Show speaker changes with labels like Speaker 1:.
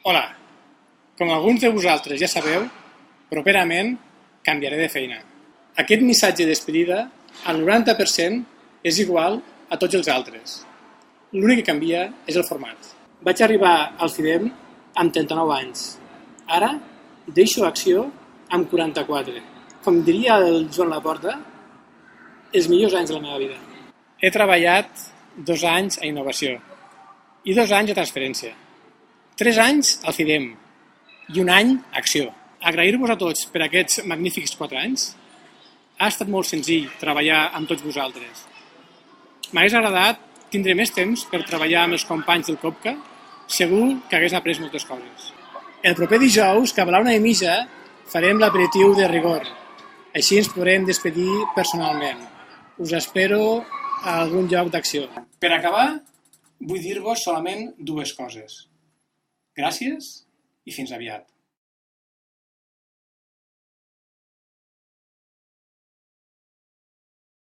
Speaker 1: Hola, com alguns de vosaltres ja sabeu, properament canviaré de feina. Aquest missatge de despedida, al 90%, és igual a tots els altres. L'únic que canvia és el format. Vaig arribar al FIDEM amb 39 anys. Ara deixo Acció amb 44. Com diria el Joan Laporta, els millors anys de la meva vida. He treballat 2 anys a innovació i 2 anys a transferència. 3 anys al FIDEM i 1 any a Acció. Agrair-vos a tots per aquests magnífics 4 anys. Ha estat molt senzill treballar amb tots vosaltres. M'hagués agradat tindre més temps per treballar amb els companys del COPCA. Segur que hagués après moltes coses. El proper dijous, cap a la 1:30, farem l'aperitiu de rigor. Així ens podrem despedir personalment. Us espero a algun lloc d'Acció. Per acabar, vull dir-vos solament 2 coses. Gràcies i fins aviat.